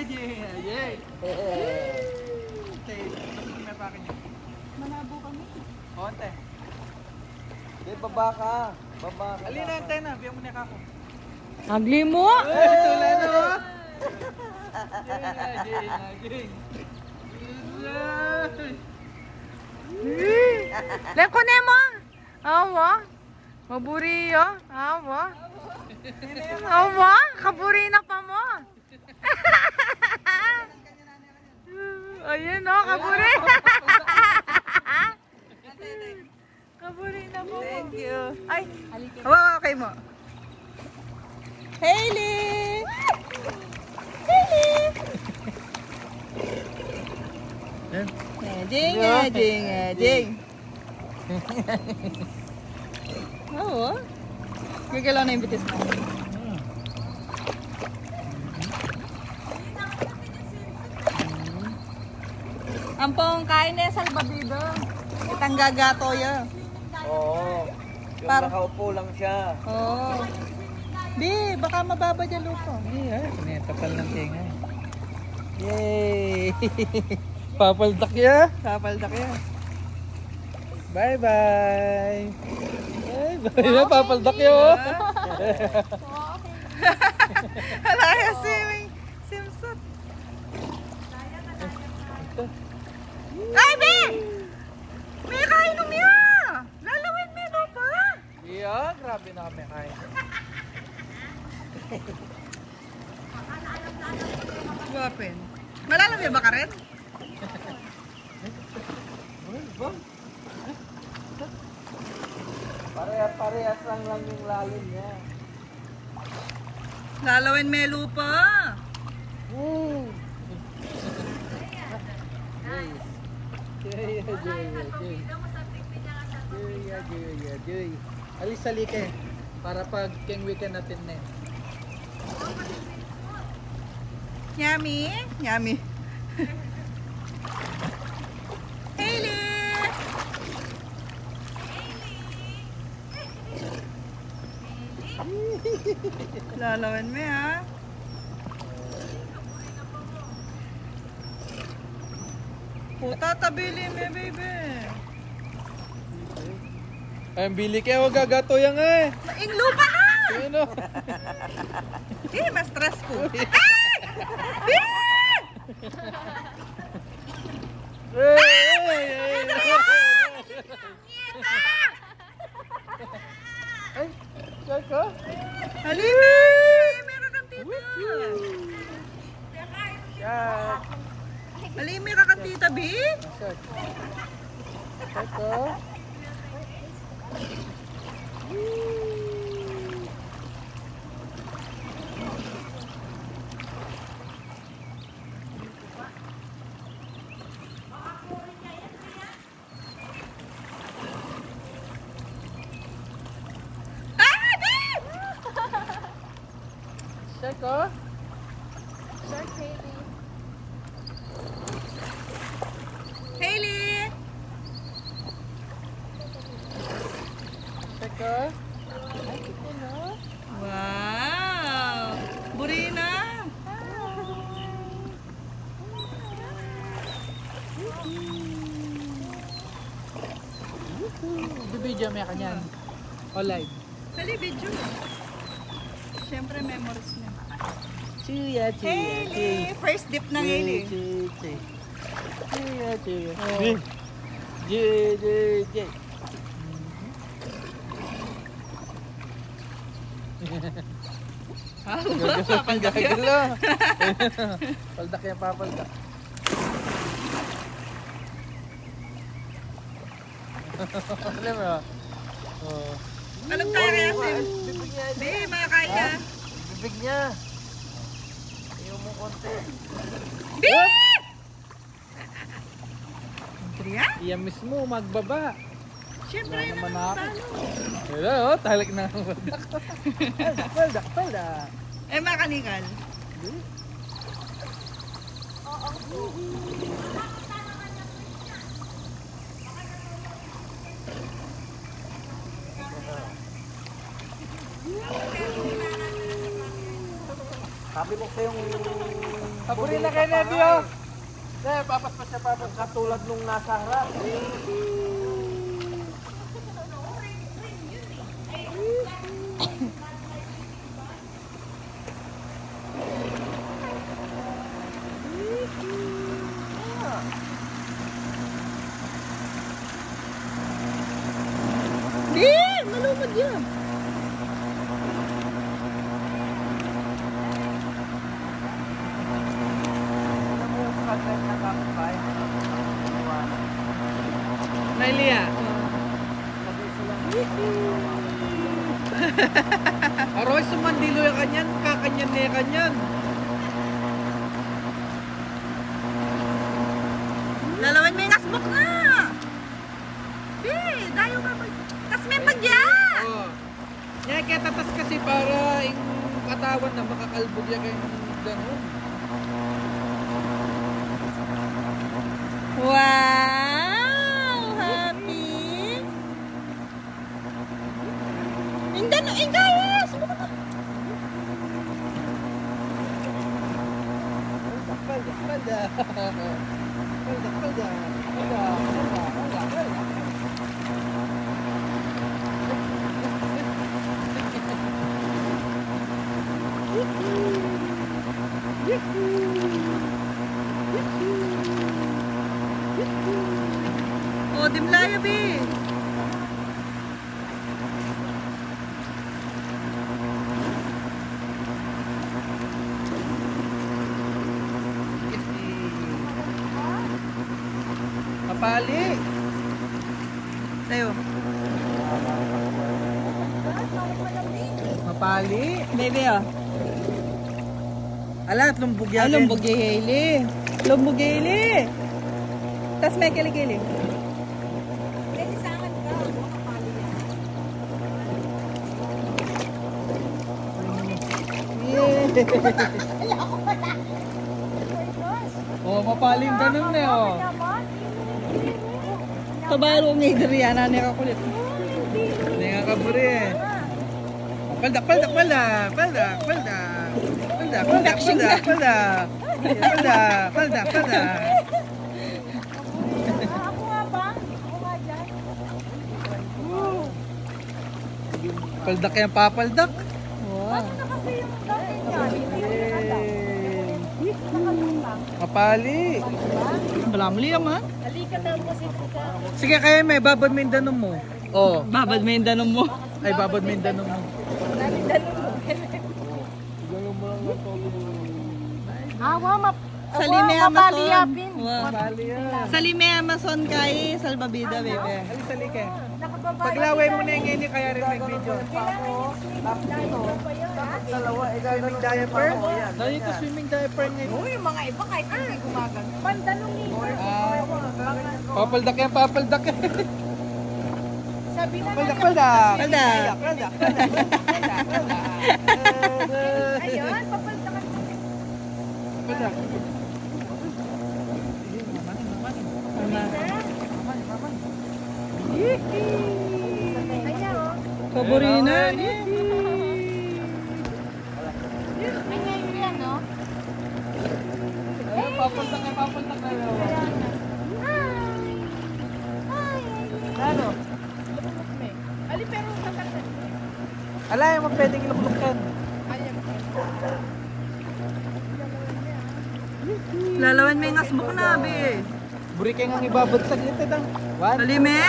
Jing. Okay, may pakin niya. Malabo kami. Onte. Baba ka. Baba ka. Alina yung tena, biyang mo niya kako. Agli mo! Tula na mo! Jing. Leko nemo! Awa! Maburi yo! Awa! Awa! Kaburi na pa mo! Ayun o! Kaburi! Kaburi na po! Thank you. Ay! Hawa kay mo. Hailey! Hailey! Jing, jing. Oo. Gagalaw na yung bitis na. Ampong kain na salbabido. Itang gagato ya. Oo. Yung Para- nakaupo lang siya. Oo. Di, baka mababa dyan lupa. Kapal ng tinga. Yay! Papaldak ya. Kapaldak yan. Bye-bye! Bye-bye! Papaldak ya. Halaya swimming. Simsot. Ay, be! May kain umiya! Lalawin mo ito pa! Iya, grabe na kami kain. Guwapin. Malalamya ba ka rin? Parehas lang yung lalim niya. Lalawin may lupa. Alis salike para pag king weekend natin na. Yummy. Yummy. Hailey! Lalawin mo ha. Puta, tabili mo baby. Ay, bili kayo gagato yan eh. Maing lupa na! Ano? Di, mas stressful. Ay, Jaka? Halimi! Meron kang tita. Jack. Halimi ka kang tita, B? Jaka? Jaka? Hailey! Jaka? Wow! Burina! Bibidyo may kanyan. O live. Hali, video. Siyempre, memories niya. Chuya, Hailey! First dip ng Hailey. Chuya, chuya. Papaldak yan. Paldak yan, papaldak. Alam mo? Oh. Alam tayo kaya, Sim? Bibig niya. Di, makakain ka. Bibig niya. Ayaw mo konti. Di! Andrea? Iya mismo, magbaba. Siyempre, Wala yun naman naman ako. talo. Wala, oh, talik na ang paldak. Paldak. Eh, makanikal. Sabi ko kayong Kaburi na kay Nebi, oh. Eh, papas pa siya, papas. Katulad nung nasa harap. Malumad yan. Nailia. Aroy, sumandilo yung kanyan, kakanyan na yung kanyan. Lalawan mo yung asbok na. Dayo ka ba? Tas may bagya. Oh. Yan, kaya tatas kasi para yung katawan na makakalbog yan kayong gano'n. Wow! Happy! Indano, ingayas! Oh, dimlaya, be! Kapali. Tayo. Mapali. Baby, oh. Alat, lumbog yan. Ay, lumbog yung hili. Lumbog yung hili. Tas may kilikili. Oh, mapaling ganun na, oh. Kabalo ng Adriana ni kakulit. Hindi nga kaburi, eh. Palda. Paldak yan, papaldak. Wow. Kapali. Malamli naman. Sige, kaya may babad Mindanao mo. Oh. Babad mo yung danom mo. Ay, babad Mindanao mo. Salime Amazon. Kapali yan. Salime Amazon kay Salbabida, baby. Ali, salike. Paglaway mo na yung ngayon, kaya rin may video. Dalawa, swimming diaper. Dahil ito swimming diaper ngayon. Yung mga iba kahit hindi gumagan. Pandanong nito. Papaldak yan, papaldak yan. Sabi na Paldak. ayun, papaldakan mo. Paldak. Ayan, oh. Paborina. Ayan, yan, no? Papaldak yan, papaldak yan. Ano? Ali, pero matanda. Alay, mo pwedeng iluklukan. Lalawan mo yung asbok na, be. Buri kayo nga ibabad sa gilid ang. One. Salime.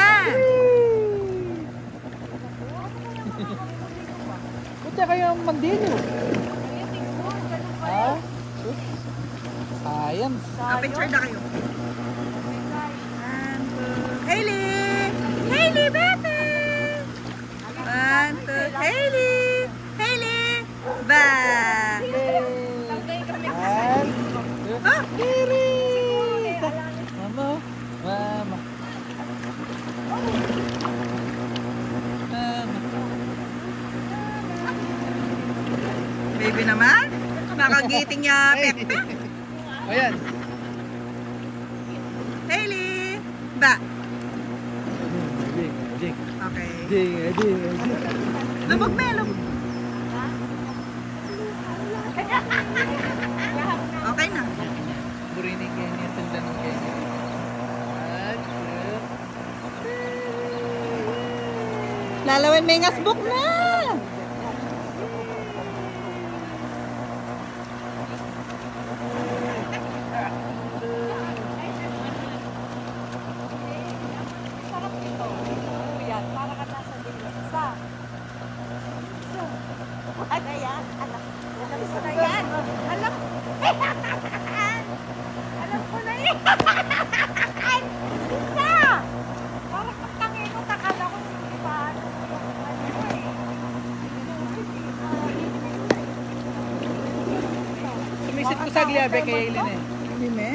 Kutya kayo ang mandilo. Ha? Science. Picture na kayo. Hailey! Hailey, baby! One, two, Hailey! Hailey! Ba! One. Ah! Kiri! Mama. Mama. Baby naman? Nakagiting niya, pek-pek. Ayan. Hailey! Ba! Jing. Okay. Jing. Lubog me, lubog. Okay na. Lalawin may ngasbuk na. Sarap ito. Yan, para ka nasa dila. Isa. Ano yan? Alam. Alam ko na yan. Alam. Alam ko na yan. Isa! Parang ang tangin ko, takala ko hindi pa. Sumisit ko sa gliabe kay Aileen eh. Hindi me.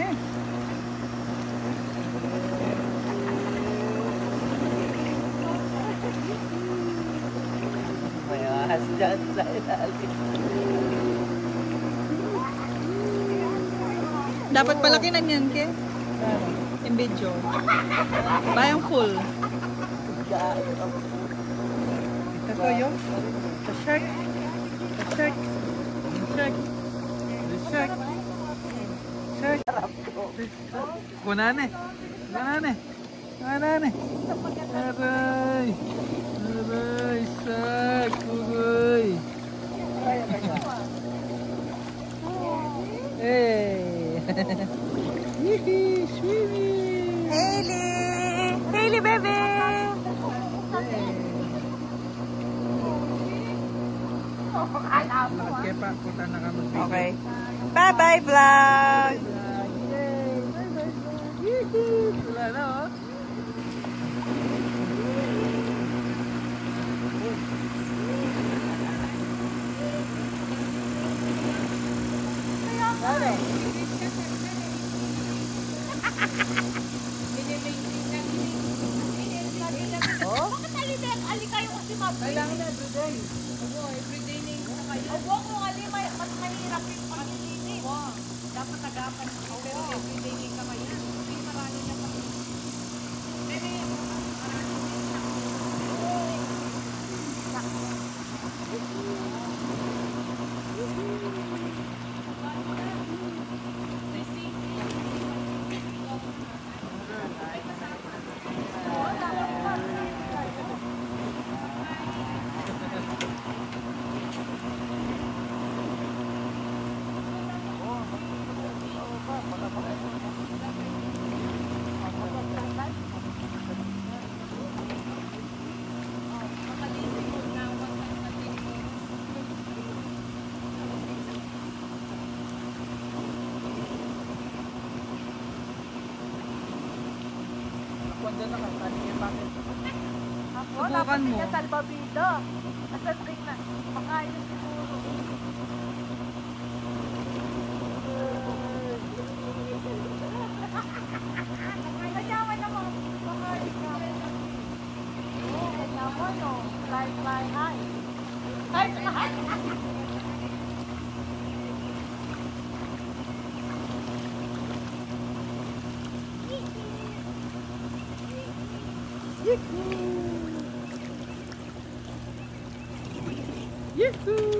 May ahas dyan sa ilalim. Dapat palaki na yan, Ke. Yung video. Bayang full. Ito yung the shark. The shark. The shark. The shark. Shark. Kunane. Kunane. Kunane. Aray. Aray. Shark. Ugoy. Hey. Yihi. Swimming. Hailey! Hailey, baby! Lakad kaya pa. Punta na ka mag-video. Okay. Bye-bye, vlog! Wala na oh. Bakit aliden? Ali kayo kasi mabili. Kailangan na everyday. Oo, everyday na yung sa kayo. Oo, kung ali, mas mahirap yung paglilinis. Oo, dapat agapan. Pero everyday na yung kamayan. Hindi marami na pa. Pero yung Subukan mo. salbabido. Asa spring na. Makain na siguro. Nayaman naman. Makain ka. Oo, naman o. Fly, fly high. Ay, Yahoo!